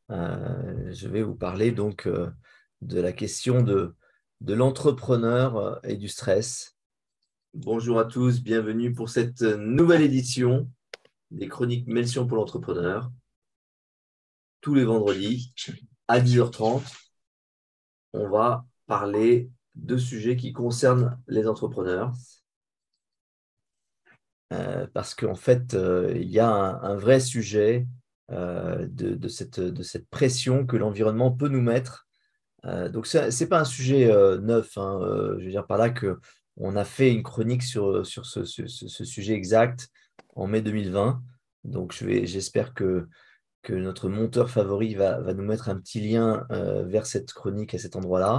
Je vais vous parler donc de la question de l'entrepreneur et du stress. Bonjour à tous, bienvenue pour cette nouvelle édition des Chroniques Melchior pour l'entrepreneur. Tous les vendredis à 10h30, on va parler de sujets qui concernent les entrepreneurs. Parce qu'en fait, il y a un vrai sujet de cette pression que l'environnement peut nous mettre. Donc, ce n'est pas un sujet neuf, hein. Je veux dire par là qu'on a fait une chronique sur ce sujet exact en mai 2020. Donc, j'espère que notre monteur favori va nous mettre un petit lien vers cette chronique à cet endroit-là.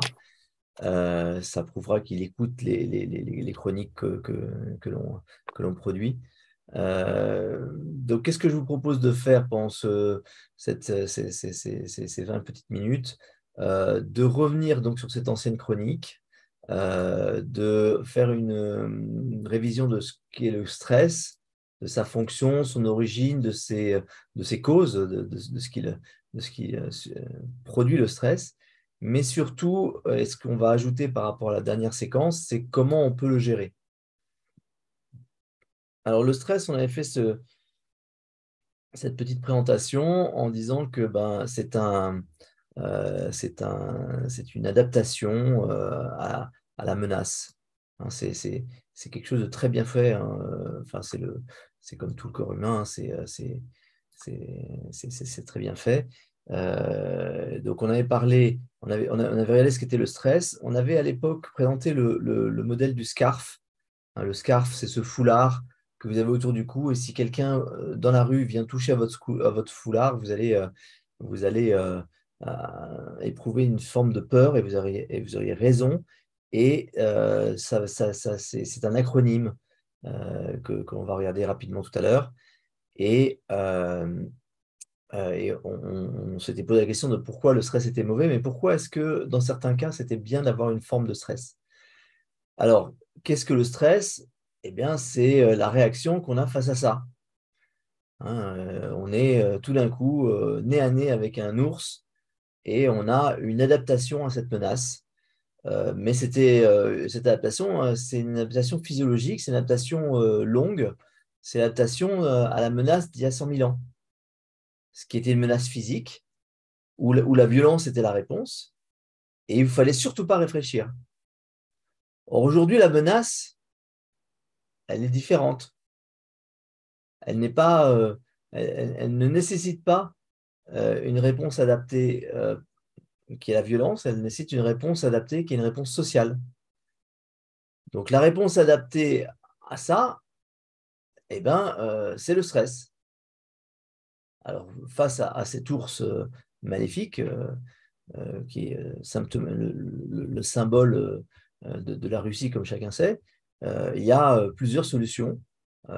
Ça prouvera qu'il écoute les chroniques que l'on produit. Donc, qu'est-ce que je vous propose de faire pendant ces 20 petites minutes? De revenir donc sur cette ancienne chronique, de faire une révision de ce qu'est le stress, de sa fonction, son origine, de ses causes, de ce qui produit le stress. Mais surtout, ce qu'on va ajouter par rapport à la dernière séquence, c'est comment on peut le gérer. Alors, le stress, on avait fait cette petite présentation en disant que c'est une adaptation à la menace. Hein, c'est quelque chose de très bien fait. Hein. Enfin, c'est comme tout le corps humain, hein, c'est très bien fait. Donc, on avait parlé, on avait regardé ce qu'était le stress. On avait à l'époque présenté le modèle du scarf. Hein, le scarf, c'est ce foulard que vous avez autour du cou. Et si quelqu'un dans la rue vient toucher à votre foulard, vous allez éprouver une forme de peur et vous auriez raison. Et c'est un acronyme que l'on va regarder rapidement tout à l'heure. Et on s'était posé la question de pourquoi le stress était mauvais, mais pourquoi est-ce que dans certains cas, c'était bien d'avoir une forme de stress? Alors, qu'est-ce que le stress? Eh bien, c'est la réaction qu'on a face à ça. Hein, on est tout d'un coup nez à nez avec un ours et on a une adaptation à cette menace. Mais cette adaptation, c'est une adaptation physiologique, c'est une adaptation longue, c'est l'adaptation à la menace d'il y a 100 000 ans, ce qui était une menace physique, où la violence était la réponse, et il ne fallait surtout pas réfléchir. Or, aujourd'hui, la menace, elle est différente. Elle n'est pas, elle ne nécessite pas une réponse adaptée qui est la violence, elle nécessite une réponse adaptée qui est une réponse sociale. Donc la réponse adaptée à ça, eh ben, c'est le stress. Alors face à cet ours maléfique, qui est le symbole de la Russie, comme chacun sait, il y a plusieurs solutions.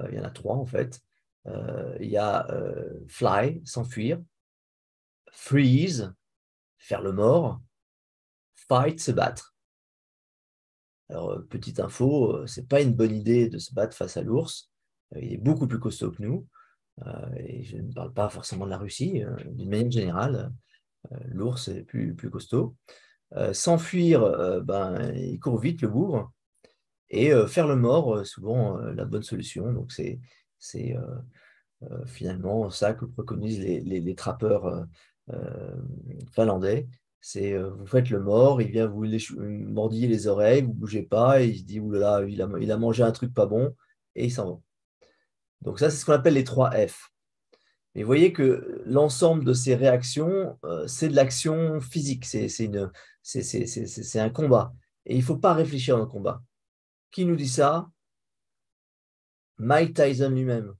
Il y en a trois en fait. Il y a fly, s'enfuir, freeze, faire le mort, fight, se battre. Alors, petite info, c'est pas une bonne idée de se battre face à l'ours. Il est beaucoup plus costaud que nous. Et je ne parle pas forcément de la Russie. D'une manière générale, l'ours est plus costaud. S'enfuir, il court vite, le bougre. Et faire le mort, souvent la bonne solution. Donc, c'est finalement ça que préconisent les trappeurs finlandais. C'est vous faites le mort, il vient vous mordiller les oreilles, vous ne bougez pas, et il se dit oulala, il a mangé un truc pas bon, et il s'en va. Donc ça, c'est ce qu'on appelle les 3 F. Et vous voyez que l'ensemble de ces réactions, c'est de l'action physique, c'est un combat. Et il ne faut pas réfléchir dans le combat. Qui nous dit ça? Mike Tyson lui-même.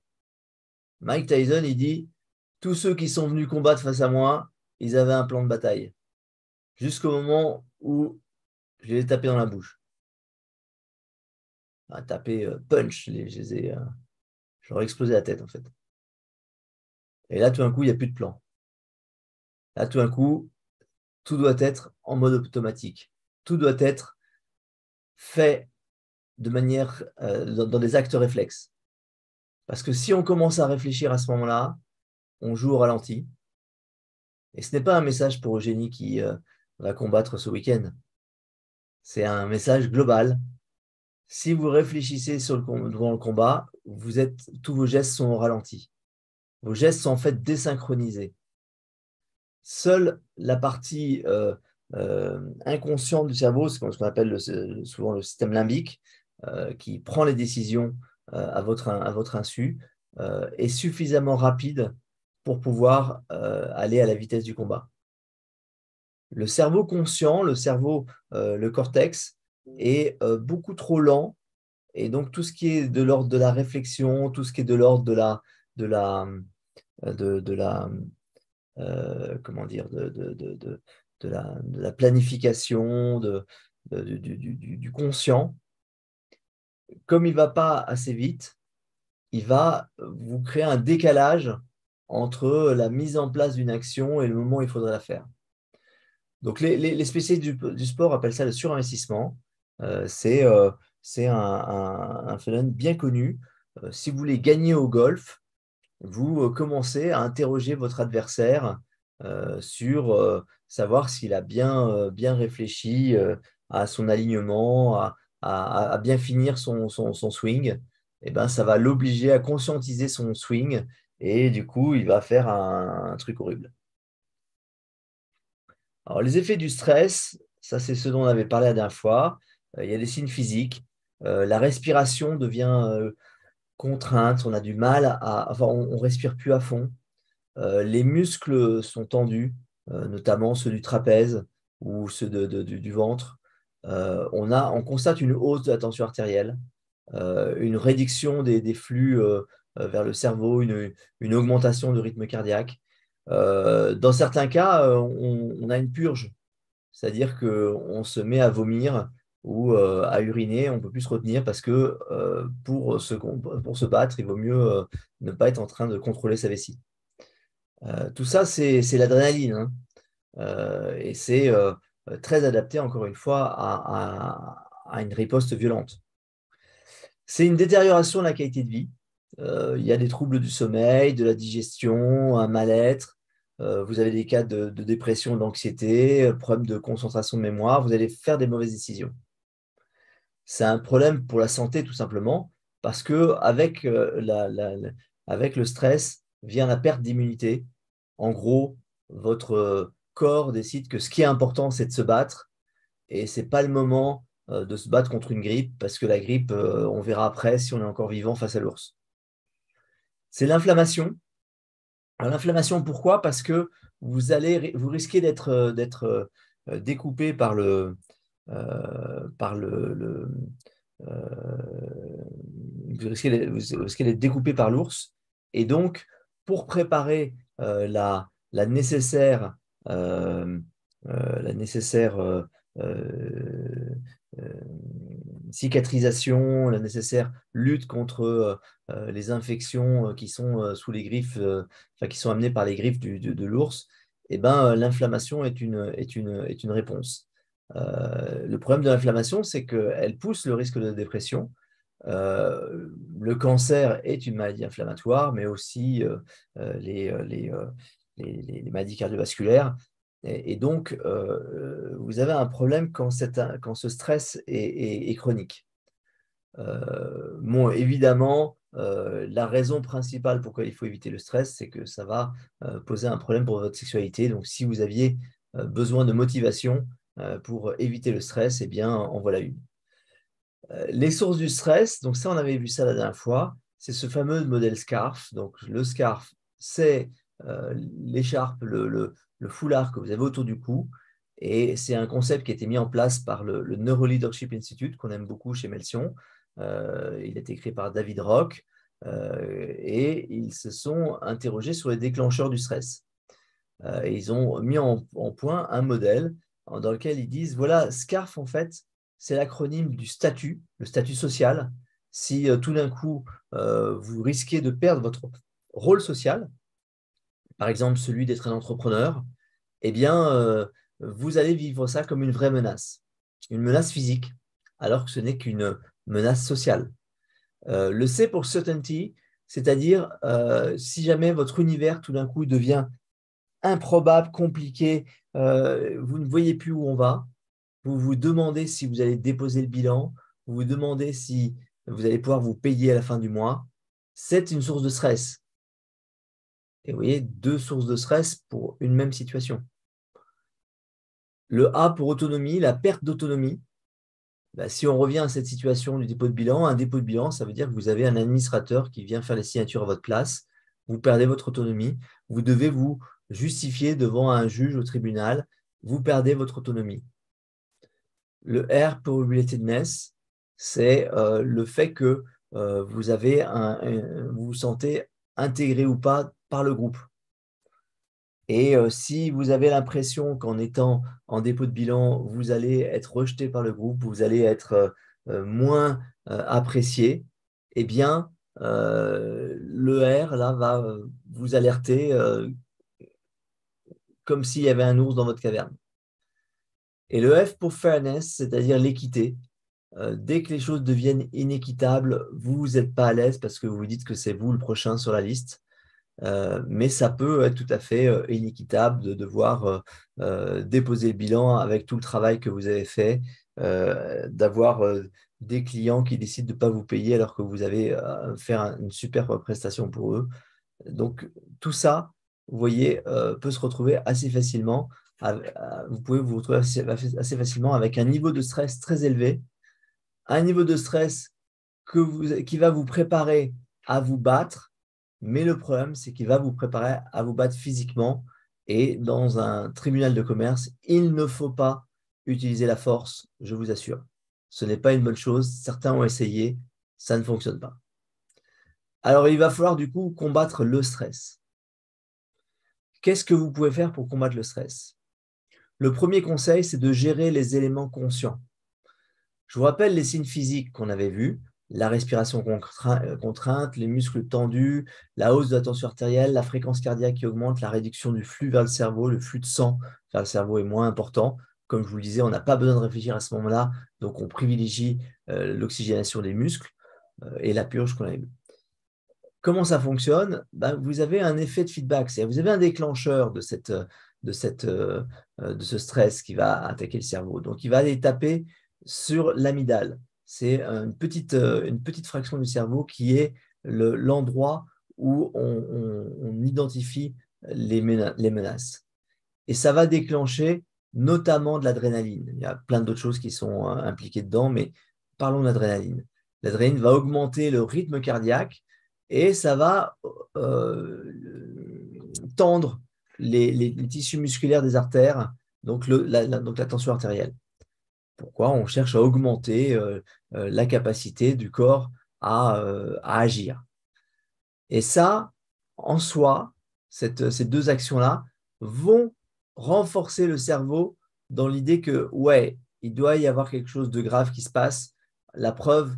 Mike Tyson, il dit, tous ceux qui sont venus combattre face à moi, ils avaient un plan de bataille. Jusqu'au moment où je les ai tapés dans la bouche. Taper punch, je leur ai explosé la tête en fait. Et là, tout d'un coup, il n'y a plus de plan. Là, tout d'un coup, tout doit être en mode automatique. Tout doit être fait de manière dans des actes réflexes. Parce que si on commence à réfléchir à ce moment-là, on joue au ralenti. Et ce n'est pas un message pour Eugénie qui va combattre ce week-end. C'est un message global. Si vous réfléchissez devant le combat, tous vos gestes sont au ralenti. Vos gestes sont en fait désynchronisés. Seule la partie inconsciente du cerveau, c'est ce qu'on appelle souvent le système limbique, qui prend les décisions à votre insu, est suffisamment rapide pour pouvoir aller à la vitesse du combat. Le cerveau conscient, le cortex, est beaucoup trop lent, et donc tout ce qui est de l'ordre de la réflexion, tout ce qui est de l'ordre de la comment dire, de la planification, du conscient, comme il ne va pas assez vite, il va vous créer un décalage entre la mise en place d'une action et le moment où il faudrait la faire. Donc, les spécialistes du sport appellent ça le surinvestissement. C'est un phénomène bien connu. Si vous voulez gagner au golf, vous commencez à interroger votre adversaire sur savoir s'il a bien réfléchi à son alignement, à bien finir son swing. Et ben, ça va l'obliger à conscientiser son swing et du coup, il va faire un truc horrible. Alors, les effets du stress, ça c'est ce dont on avait parlé la dernière fois. Il y a des signes physiques. La respiration devient contrainte, on a du mal enfin, on respire plus à fond. Les muscles sont tendus, notamment ceux du trapèze ou ceux du ventre. On constate une hausse de la tension artérielle, une réduction des flux vers le cerveau, une augmentation du rythme cardiaque. Dans certains cas, on a une purge, c'est-à-dire qu'on se met à vomir ou à uriner, on ne peut plus se retenir parce que pour se battre, il vaut mieux ne pas être en train de contrôler sa vessie. Tout ça, c'est l'adrénaline, hein. Et c'est très adapté, encore une fois, à une riposte violente. C'est une détérioration de la qualité de vie. Il y a des troubles du sommeil, de la digestion, un mal-être. Vous avez des cas de dépression, d'anxiété, problème de concentration de mémoire. Vous allez faire des mauvaises décisions. C'est un problème pour la santé, tout simplement, parce qu'avec avec le stress vient la perte d'immunité. En gros, votre corps décide que ce qui est important, c'est de se battre, et ce n'est pas le moment de se battre contre une grippe, parce que la grippe, on verra après si on est encore vivant face à l'ours. C'est l'inflammation. L'inflammation, pourquoi? Parce que vous risquez d'être découpé par le, vous risquez d'être découpé par l'ours. Et donc, pour préparer la nécessaire, euh, la nécessaire euh, cicatrisation, la nécessaire lutte contre les infections qui sont sous les griffes, enfin, qui sont amenées par les griffes de l'ours, eh ben, l'inflammation est une réponse. Le problème de l'inflammation, c'est qu'elle pousse le risque de dépression. Le cancer est une maladie inflammatoire, mais aussi les maladies cardiovasculaires. Et donc, vous avez un problème quand ce stress est chronique. Bon, évidemment, la raison principale pourquoi il faut éviter le stress, c'est que ça va poser un problème pour votre sexualité. Donc, si vous aviez besoin de motivation pour éviter le stress, eh bien, en voilà une. Les sources du stress, donc ça, on avait vu ça la dernière fois, c'est ce fameux modèle SCARF. Donc, le SCARF, c'est l'écharpe, le foulard que vous avez autour du cou. Et c'est un concept qui a été mis en place par le Neuroleadership Institute, qu'on aime beaucoup chez Melsion. Il a été créé par David Rock. Et ils se sont interrogés sur les déclencheurs du stress. Et ils ont mis en point un modèle dans lequel ils disent, voilà, SCARF, en fait, c'est l'acronyme du statut, le statut social. Si tout d'un coup, vous risquez de perdre votre rôle social, par exemple celui d'être un entrepreneur, eh bien, vous allez vivre ça comme une vraie menace, une menace physique, alors que ce n'est qu'une menace sociale. Le C pour certainty, c'est-à-dire si jamais votre univers tout d'un coup devient improbable, compliqué, vous ne voyez plus où on va, vous vous demandez si vous allez déposer le bilan, vous vous demandez si vous allez pouvoir vous payer à la fin du mois, c'est une source de stress. Et vous voyez, deux sources de stress pour une même situation. Le A pour autonomie, la perte d'autonomie. Bah, si on revient à cette situation du dépôt de bilan, un dépôt de bilan, ça veut dire que vous avez un administrateur qui vient faire les signatures à votre place, vous perdez votre autonomie, vous devez vous justifier devant un juge au tribunal, vous perdez votre autonomie. Le R pour relatedness, c'est le fait que vous vous sentez intégré ou pas par le groupe. Et si vous avez l'impression qu'en étant en dépôt de bilan, vous allez être rejeté par le groupe, vous allez être moins apprécié, eh bien, le R là, va vous alerter comme s'il y avait un ours dans votre caverne. Et le F pour fairness, c'est-à-dire l'équité. Dès que les choses deviennent inéquitables, vous n'êtes pas à l'aise parce que vous vous dites que c'est vous le prochain sur la liste. Mais ça peut être tout à fait inéquitable de devoir déposer le bilan avec tout le travail que vous avez fait, d'avoir des clients qui décident de ne pas vous payer alors que vous avez fait une super prestation pour eux. Donc, tout ça, vous voyez, peut se retrouver assez facilement. Vous pouvez vous retrouver assez facilement avec un niveau de stress très élevé, un niveau de stress qui va vous préparer à vous battre, mais le problème, c'est qu'il va vous préparer à vous battre physiquement. Et dans un tribunal de commerce, il ne faut pas utiliser la force, je vous assure. Ce n'est pas une bonne chose. Certains ont essayé, ça ne fonctionne pas. Alors, il va falloir du coup combattre le stress. Qu'est-ce que vous pouvez faire pour combattre le stress? Le premier conseil, c'est de gérer les éléments conscients. Je vous rappelle les signes physiques qu'on avait vus, la respiration contrainte, les muscles tendus, la hausse de la tension artérielle, la fréquence cardiaque qui augmente, la réduction du flux vers le cerveau, le flux de sang vers le cerveau est moins important. Comme je vous le disais, on n'a pas besoin de réfléchir à ce moment-là, donc on privilégie l'oxygénation des muscles et la purge qu'on avait vue. Comment ça fonctionne? Ben, vous avez un effet de feedback, c'est-à-dire vous avez un déclencheur de ce stress qui va attaquer le cerveau. Donc, il va aller taper sur l'amygdale. C'est une petite fraction du cerveau qui est l'endroit où on identifie les menaces. Et ça va déclencher notamment de l'adrénaline. Il y a plein d'autres choses qui sont impliquées dedans, mais parlons de l'adrénaline. L'adrénaline va augmenter le rythme cardiaque et ça va tendre les tissus musculaires des artères, donc la tension artérielle. Pourquoi? On cherche à augmenter la capacité du corps à agir. Et ça, en soi, ces deux actions-là vont renforcer le cerveau dans l'idée que, ouais, il doit y avoir quelque chose de grave qui se passe. La preuve,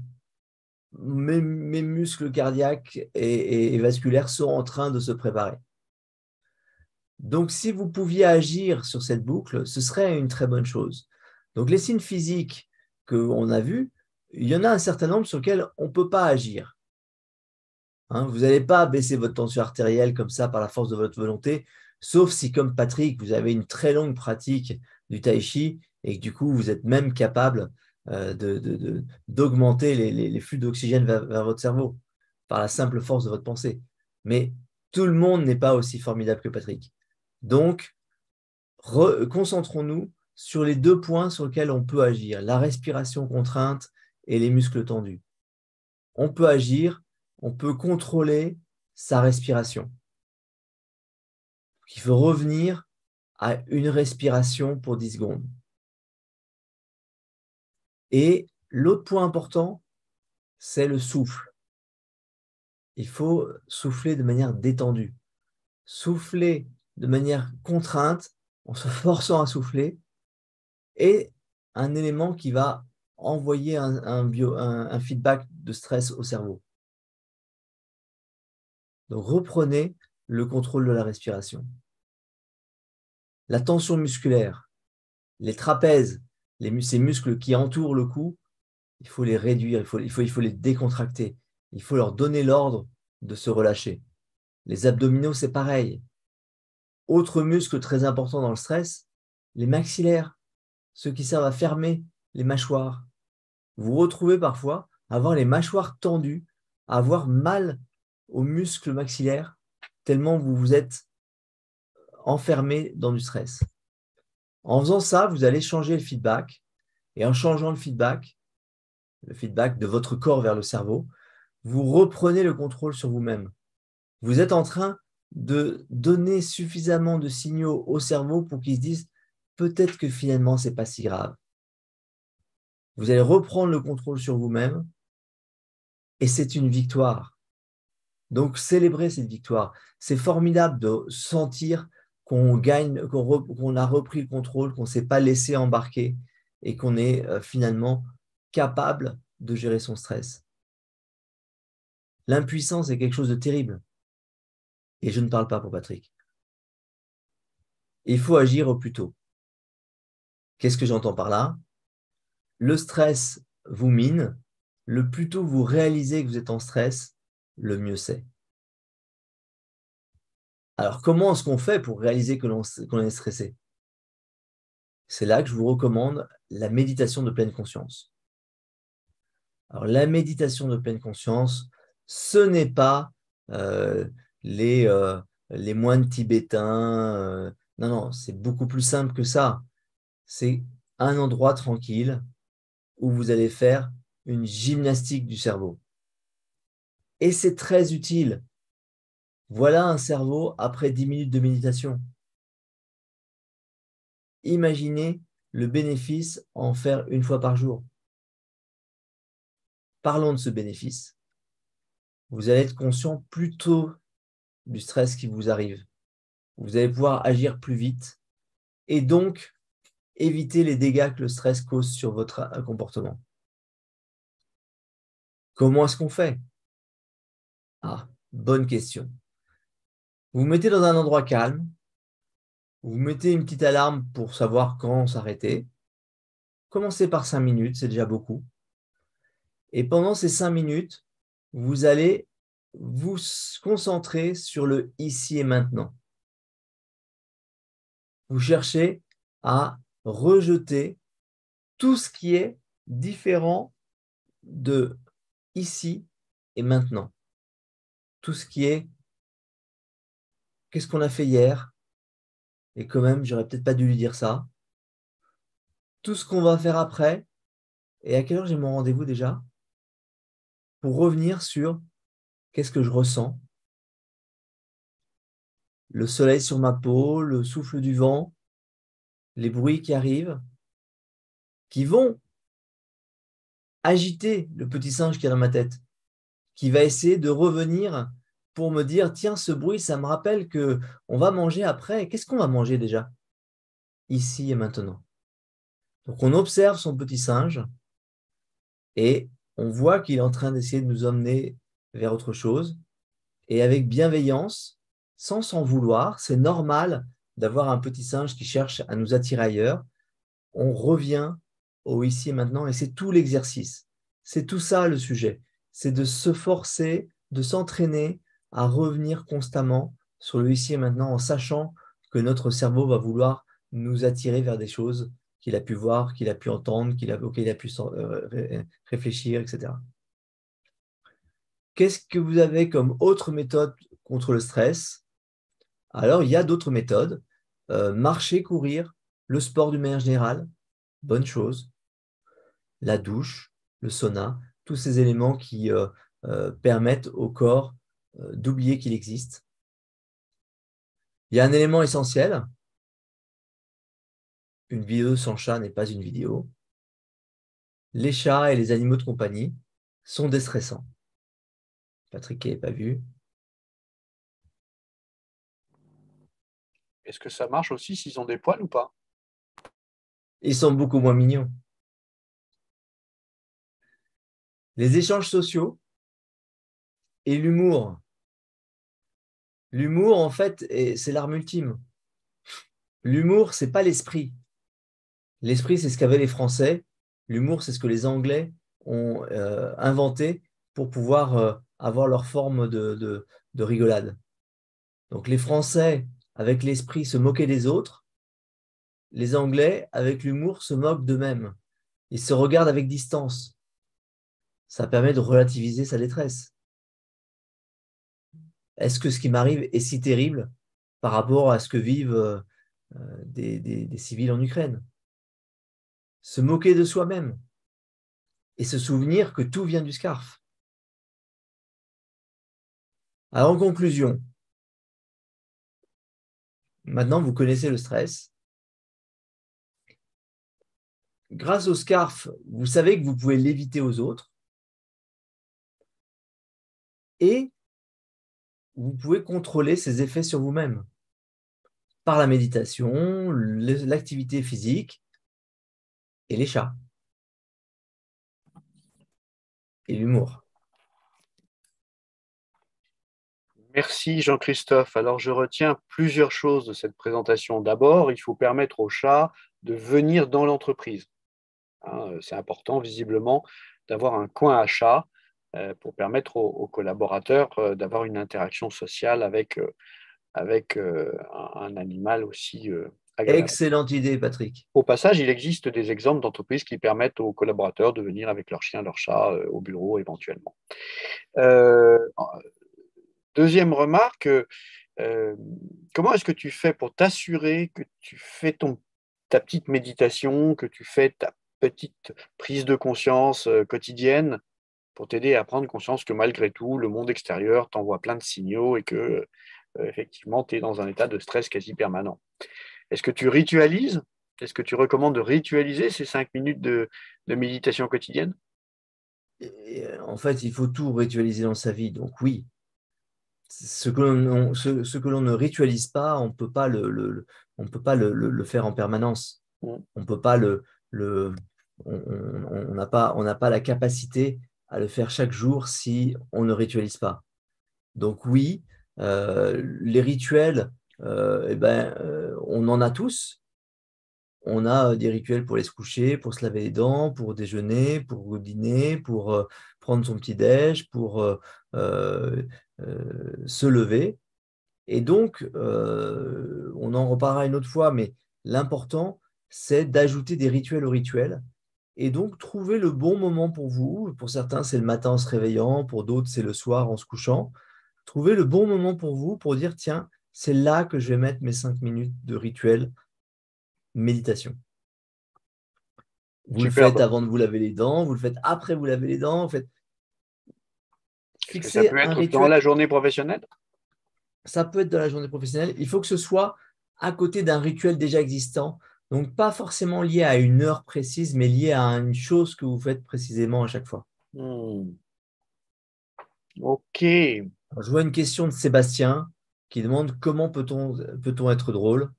mes muscles cardiaques et vasculaires sont en train de se préparer. Donc, si vous pouviez agir sur cette boucle, ce serait une très bonne chose. Donc, les signes physiques qu'on a vus, il y en a un certain nombre sur lesquels on ne peut pas agir. Hein, vous n'allez pas baisser votre tension artérielle comme ça par la force de votre volonté, sauf si, comme Patrick, vous avez une très longue pratique du tai chi et que du coup, vous êtes même capable d'augmenter les flux d'oxygène vers votre cerveau par la simple force de votre pensée. Mais tout le monde n'est pas aussi formidable que Patrick. Donc, concentrons-nous sur les deux points sur lesquels on peut agir, la respiration contrainte et les muscles tendus. On peut agir, on peut contrôler sa respiration. Il faut revenir à une respiration pour 10 secondes. Et l'autre point important, c'est le souffle. Il faut souffler de manière détendue. Souffler de manière contrainte, en se forçant à souffler, est un élément qui va envoyer un feedback de stress au cerveau. Donc reprenez le contrôle de la respiration. La tension musculaire, les trapèzes, ces muscles qui entourent le cou, il faut les réduire, il faut les décontracter. Il faut leur donner l'ordre de se relâcher. Les abdominaux, c'est pareil. Autre muscle très important dans le stress, les maxillaires, ceux qui servent à fermer les mâchoires. Vous retrouvez parfois à avoir les mâchoires tendues, à avoir mal aux muscles maxillaires, tellement vous vous êtes enfermé dans du stress. En faisant ça, vous allez changer le feedback. Et en changeant le feedback de votre corps vers le cerveau, vous reprenez le contrôle sur vous-même. Vous êtes en train de donner suffisamment de signaux au cerveau pour qu'il se dise peut-être que finalement, ce n'est pas si grave. Vous allez reprendre le contrôle sur vous-même et c'est une victoire. Donc, célébrez cette victoire. C'est formidable de sentir qu'on gagne, qu'on a repris le contrôle, qu'on ne s'est pas laissé embarquer et qu'on est finalement capable de gérer son stress. L'impuissance est quelque chose de terrible. Et je ne parle pas pour Patrick. Il faut agir au plus tôt. Qu'est-ce que j'entends par là? Le stress vous mine. Le plus tôt vous réalisez que vous êtes en stress, le mieux c'est. Alors, comment est-ce qu'on fait pour réaliser qu'on est stressé? C'est là que je vous recommande la méditation de pleine conscience. Alors, la méditation de pleine conscience, ce n'est pas les moines tibétains. Non, non, c'est beaucoup plus simple que ça. C'est un endroit tranquille où vous allez faire une gymnastique du cerveau. Et c'est très utile. Voilà un cerveau après 10 minutes de méditation. Imaginez le bénéfice en faire une fois par jour. Parlons de ce bénéfice. Vous allez être conscient plus tôt du stress qui vous arrive. Vous allez pouvoir agir plus vite et donc éviter les dégâts que le stress cause sur votre comportement. Comment est-ce qu'on fait? Ah, bonne question. Vous vous mettez dans un endroit calme, vous mettez une petite alarme pour savoir quand s'arrêter. Commencez par 5 minutes, c'est déjà beaucoup. Et pendant ces 5 minutes, vous allez vous concentrer sur le ici et maintenant. Vous cherchez à rejeter tout ce qui est différent de ici et maintenant. Tout ce qui est qu'est-ce qu'on a fait hier et quand même, j'aurais peut-être pas dû lui dire ça. Tout ce qu'on va faire après et à quelle heure j'ai mon rendez-vous déjà pour revenir sur qu'est-ce que je ressens, le soleil sur ma peau, le souffle du vent, les bruits qui arrivent, qui vont agiter le petit singe qui est dans ma tête, qui va essayer de revenir pour me dire, tiens, ce bruit, ça me rappelle que on va manger après. Qu'est-ce qu'on va manger déjà? Ici et maintenant. Donc, on observe son petit singe et on voit qu'il est en train d'essayer de nous emmener vers autre chose. Et avec bienveillance, sans s'en vouloir, c'est normal d'avoir un petit singe qui cherche à nous attirer ailleurs. On revient au ici et maintenant et c'est tout l'exercice. C'est tout ça le sujet. C'est de se forcer, de s'entraîner à revenir constamment sur le ici et maintenant en sachant que notre cerveau va vouloir nous attirer vers des choses qu'il a pu voir, qu'il a pu entendre, auxquelles il a pu réfléchir, etc. Qu'est-ce que vous avez comme autre méthode contre le stress? Alors, il y a d'autres méthodes. Marcher, courir, le sport d'une manière générale, bonne chose. La douche, le sauna, tous ces éléments qui permettent au corps d'oublier qu'il existe. Il y a un élément essentiel. Une vidéo sans chat n'est pas une vidéo. Les chats et les animaux de compagnie sont déstressants. Patrick qui n'est pas vu. Est-ce que ça marche aussi s'ils ont des poils ou pas? Ils sont beaucoup moins mignons. Les échanges sociaux et l'humour. L'humour, en fait, c'est l'arme ultime. L'humour, ce n'est pas l'esprit. L'esprit, c'est ce qu'avaient les Français. L'humour, c'est ce que les Anglais ont inventé pour pouvoir avoir leur forme de rigolade. Donc les Français avec l'esprit, se moquer des autres. Les Anglais, avec l'humour, se moquent d'eux-mêmes. Ils se regardent avec distance. Ça permet de relativiser sa détresse. Est-ce que ce qui m'arrive est si terrible par rapport à ce que vivent des civils en Ukraine? Se moquer de soi-même et se souvenir que tout vient du scarf. Alors, en conclusion, maintenant vous connaissez le stress. Grâce au scarf, vous savez que vous pouvez l'éviter aux autres et vous pouvez contrôler ses effets sur vous-même par la méditation, l'activité physique et les chats et l'humour. Merci Jean-Christophe. Alors, je retiens plusieurs choses de cette présentation. D'abord, il faut permettre aux chats de venir dans l'entreprise. Hein, c'est important, visiblement, d'avoir un coin à chat pour permettre aux collaborateurs d'avoir une interaction sociale avec un animal aussi agréable. Excellente idée, Patrick. Au passage, il existe des exemples d'entreprises qui permettent aux collaborateurs de venir avec leur chien, leur chat au bureau éventuellement. Euh, Deuxième remarque, comment est-ce que tu fais pour t'assurer que tu fais ta petite méditation, que tu fais ta petite prise de conscience quotidienne pour t'aider à prendre conscience que malgré tout, le monde extérieur t'envoie plein de signaux et que effectivement, tu es dans un état de stress quasi permanent. Est-ce que tu ritualises? Est-ce que tu recommandes de ritualiser ces 5 minutes de méditation quotidienne? En fait, il faut tout ritualiser dans sa vie. Donc oui, ce que l'on ne ritualise pas, on ne peut pas on peut pas le faire en permanence. On peut pas on n'a pas la capacité à le faire chaque jour si on ne ritualise pas. Donc oui, les rituels, on en a tous. On a des rituels pour aller se coucher, pour se laver les dents, pour déjeuner, pour dîner, pour prendre son petit-déj, pour se lever. Et donc, on en reparlera une autre fois, mais l'important, c'est d'ajouter des rituels aux rituels. Et donc, trouver le bon moment pour vous. Pour certains, c'est le matin en se réveillant, pour d'autres, c'est le soir en se couchant. Trouver le bon moment pour vous pour dire, tiens, c'est là que je vais mettre mes 5 minutes de rituel méditation. Vous le faites Superbe. avant de vous laver les dents, vous le faites après vous laver les dents. Est-ce que ça Fixer peut un être dans rituel. la journée professionnelle? Ça peut être dans la journée professionnelle. Il faut que ce soit à côté d'un rituel déjà existant. Donc, pas forcément lié à une heure précise, mais lié à une chose que vous faites précisément à chaque fois. Ok. Alors, je vois une question de Sébastien qui demande comment peut-on être drôle.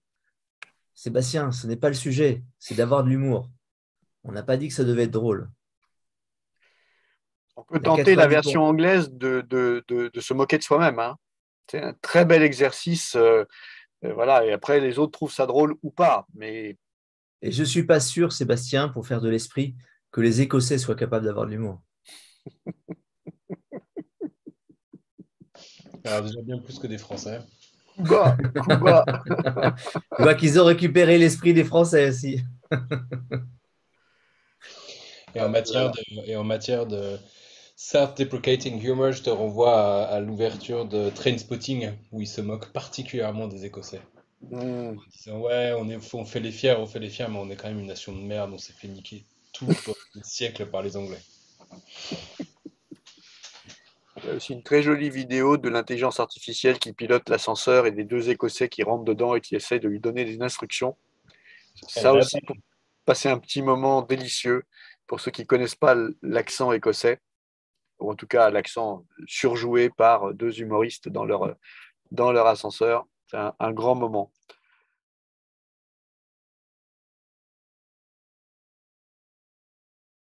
Sébastien, ce n'est pas le sujet, c'est d'avoir de l'humour. On n'a pas dit que ça devait être drôle. On peut Il y a tenter la 90 version anglaise de se moquer de soi-même. Hein. C'est un très bel exercice. Voilà. Et après, les autres trouvent ça drôle ou pas. Mais Et je ne suis pas sûr, Sébastien, pour faire de l'esprit, que les Écossais soient capables d'avoir de l'humour. Alors déjà bien plus que des Français. Cuba, Cuba. Tu vois qu'ils ont récupéré l'esprit des Français aussi. Et en matière de self-deprecating humor, je te renvoie à l'ouverture de Trainspotting, où il se moque particulièrement des Écossais. En disant, ouais, on fait les fiers, mais on est quand même une nation de merde, on s'est fait niquer tout pendant des siècles par les Anglais. Il y a aussi une très jolie vidéo de l'intelligence artificielle qui pilote l'ascenseur et des deux Écossais qui rentrent dedans et qui essayent de lui donner des instructions. Elle Ça date. aussi, pour passer un petit moment délicieux pour ceux qui ne connaissent pas l'accent écossais, ou en tout cas l'accent surjoué par deux humoristes dans leur ascenseur. C'est un grand moment.